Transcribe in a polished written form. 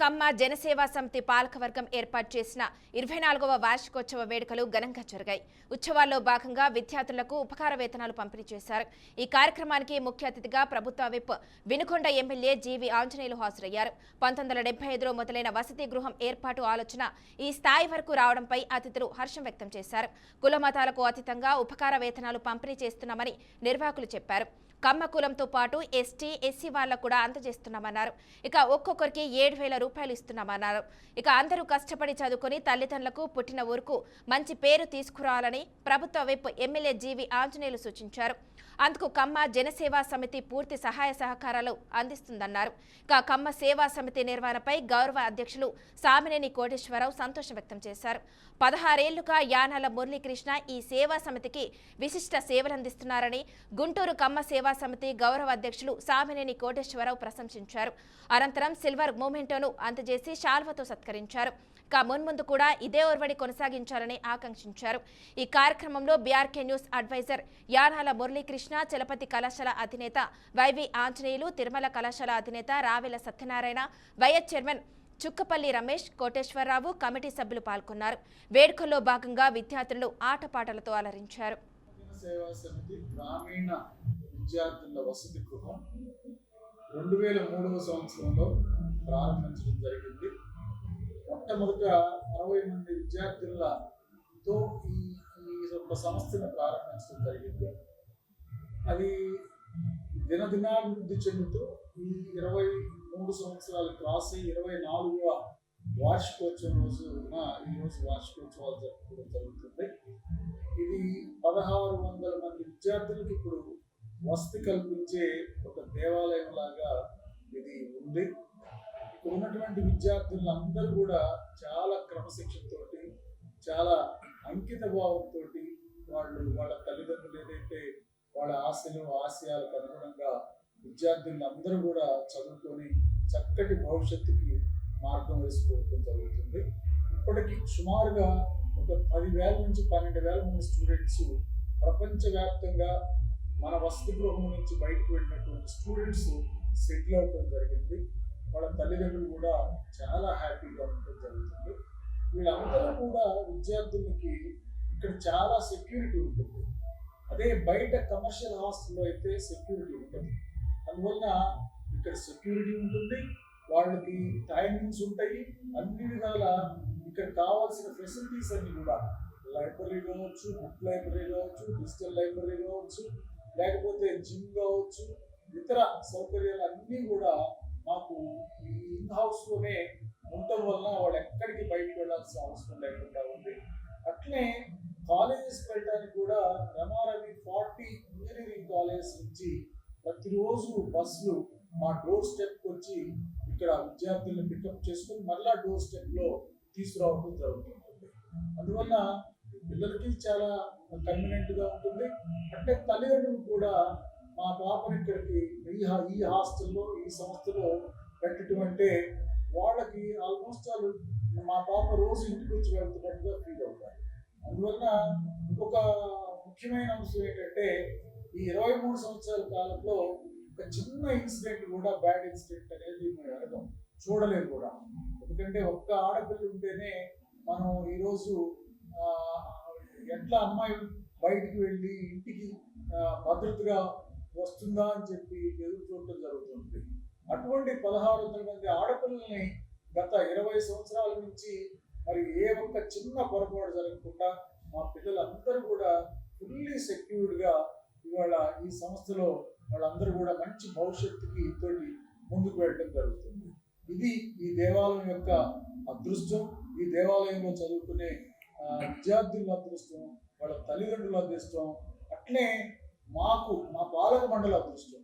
కమ్మ జనసేవా సమితి పాలకవర్గం ఏర్పాటు చేసిన 24వ వార్షికోత్సవ వేడుకలు ఘనంగా జరిగాయి. ఉత్సవాల్లో భాగంగా విద్యార్థులకు ఉపకార వేతనాలు పంపిణీ చేశారు. ఈ కార్యక్రమానికి ముఖ్య అతిథిగా ప్రభుత్వ విప్ వినుకొండ ఎమ్మెల్యే జీవి ఆంజనేయులు హాజరయ్యారు. 1975లో మొదలైన వసతి గృహం ఏర్పాటు ఆలోచన ఈ స్థాయి వరకు రావడంపై అతిథులు హర్షం వ్యక్తం చేశారు. కుల మతాలకు అతీతంగా ఉపకార వేతనాలు పంపిణీ చేస్తున్నామని నిర్వాహకులు చెప్పారు. కమ్మ కులంతో పాటు ఎస్టీ, ఎస్సీ వాళ్ళకు కూడా అందజేస్తున్నామన్నారు. ఇక ఒక్కొక్కరికి 7,000 రూపాయలు ఇస్తున్నామన్నారు. ఇక అందరూ కష్టపడి చదువుకొని తల్లిదండ్రులకు పుట్టిన ఊరుకు మంచి పేరు తీసుకురావాలని ప్రభుత్వ విప్ ఎమ్మెల్యే జీవి ఆంజనేయులు సూచించారు. అందుకు కమ్మ జనసేవా సమితి పూర్తి సహాయ సహకారాలు అందిస్తుందన్నారు. ఇక కమ్మ సేవా సమితి నిర్వహణపై గౌరవ అధ్యక్షులు సామినేని కోటేశ్వరరావు సంతోషం వ్యక్తం చేశారు. 16 ఏళ్లుగా యానాల మురళీకృష్ణ ఈ సేవా సమితికి విశిష్ట సేవలందిస్తున్నారని గుంటూరు కమ్మ సేవా సమితి గౌరవ అధ్యక్షులు సామినేని కోటేశ్వరరావు ప్రశంసించారు. అనంతరం సిల్వర్ మూమెంటోను అందజేసి శాల్వతో సత్కరించారు. ఇక మున్ముందు కూడా ఇదే ఒరవడి కొనసాగించాలని ఆకాంక్షించారు. ఈ కార్యక్రమంలో BRK news adviser Yanala Muralikrishna, Chalapathi కళాశాల అధినేత వైవి ఆంజనేయులు, తిరుమల కళాశాల అధినేత Ravela Satyanarayana, vice chairman Chukkapalli Ramesh, Koteswararao, committee సభ్యులు పాల్గొన్నారు. వేడుకల్లో భాగంగా విద్యార్థులు ఆటపాటలతో అలరించారు. విద్యార్థుల వసతి గృహం 2003వ సంవత్సరంలో ప్రారంభించడం జరిగింది. మొట్టమొదట 60 మంది విద్యార్థులతో ఈ ఒక సంస్థను ప్రారంభించడం జరిగింది. అది దినదినాభివృద్ధి చెందుతూ ఈ 23 సంవత్సరాలు క్రాస్ అయ్యి 24వ వార్షికోత్సవం రోజున ఈరోజు వార్షికోత్సవాలు జరుపుకోవడం జరుగుతుంది. ఇది 1600 మంది విద్యార్థులకు ఇప్పుడు వసతి కల్పించే ఒక దేవాలయం లాగా ఇది ఉంది. ఇక్కడ ఉన్నటువంటి విద్యార్థులందరూ కూడా చాలా క్రమశిక్షణతోటి, చాలా అంకిత భావంతో వాళ్ళ తల్లిదండ్రులు ఏదైతే వాళ్ళ ఆశలు ఆశయాలకు అనుగుణంగా విద్యార్థులందరూ కూడా చదువుకొని చక్కటి భవిష్యత్తుకి మార్గం వేసుకోవడం జరుగుతుంది. ఇప్పటికీ సుమారుగా ఒక 10,000 నుంచి 12,000 మంది స్టూడెంట్స్ ప్రపంచవ్యాప్తంగా మన వసతి గృహం నుంచి బయటకు వెళ్ళినటువంటి స్టూడెంట్స్ సెటిల్ అవ్వడం జరిగింది. వాళ్ళ తల్లిదండ్రులు కూడా చాలా హ్యాపీగా ఉండడం జరుగుతుంది. వీళ్ళందరూ కూడా విద్యార్థులకి ఇక్కడ చాలా సెక్యూరిటీ ఉంటుంది. అదే బయట కమర్షియల్ హాస్టల్లో అయితే సెక్యూరిటీ ఉండదు. అందువల్ల ఇక్కడ సెక్యూరిటీ ఉంటుంది, వాళ్ళకి టైమింగ్స్ ఉంటాయి. అన్ని విధాల ఇక్కడ కావాల్సిన ఫెసిలిటీస్ అన్ని కూడా లైబ్రరీ కావచ్చు, బుక్ లైబ్రరీ కావచ్చు, డిజిటల్ లైబ్రరీ కావచ్చు, లేకపోతే జిమ్ కావచ్చు, ఇతర సౌకర్యాలు అన్నీ కూడా మాకు ఈ ఇన్ హౌస్లోనే ఉండటం వలన వాళ్ళు ఎక్కడికి బయటకు వెళ్ళాల్సిన అవసరం లేకుండా ఉంది. అట్లనే కాలేజెస్కి వెళ్ళడానికి కూడా రమారవి 40 ఇంజనీరింగ్ కాలేజ్ నుంచి ప్రతిరోజు బస్సులు మా డోర్ స్టెప్కి వచ్చి ఇక్కడ విద్యార్థులను పికప్ చేసుకుని మళ్ళా డోర్ స్టెప్లో తీసుకురావడం జరుగుతుంది. అందువల్ల పిల్లలకి చాలా కన్వీనియంట్గా ఉంటుంది. అంటే తల్లిదండ్రులు కూడా మా పాపని ఇక్కడికి ఈ హాస్టల్లో ఈ సంస్థలో పెట్టడం అంటే వాళ్ళకి ఆల్మోస్ట్ మా పాప రోజు ఇంటికి వచ్చి వెళ్తున్నట్టుగా ఫీల్ అవుతారు. అందువల్ల ఇంకొక ముఖ్యమైన అంశం ఏంటంటే ఈ 23 సంవత్సరాల కాలంలో ఒక చిన్న ఇన్సిడెంట్ కూడా, బ్యాడ్ ఇన్సిడెంట్ అనేది మేము అడగం, చూడలేదు కూడా. ఎందుకంటే ఒక్క ఆడపిల్ల ఉంటేనే మనం ఈరోజు ఎట్లా అమ్మాయి బయటికి వెళ్ళి ఇంటికి భద్రతగా వస్తుందా అని చెప్పి ఎదురు చూడటం జరుగుతుంది. అటువంటి 1600 మంది ఆడపిల్లల్ని గత 20 సంవత్సరాల నుంచి మరి ఏ ఒక్క చిన్న పొరపాటు జరగకుండా మా పిల్లలందరూ కూడా ఫుల్లీ సెక్యూర్డ్గా ఇవాళ ఈ సంస్థలో వాళ్ళందరూ కూడా మంచి భవిష్యత్తుకి తోటి ముందుకు వెళ్ళడం జరుగుతుంది. ఇది ఈ దేవాలయం యొక్క అదృష్టం. ఈ దేవాలయంలో చదువుకునే విద్యార్థుల అదృష్టం, వాళ్ళ తల్లిదండ్రుల అదృష్టం, అట్లే మా పాలక మండలి అదృష్టం.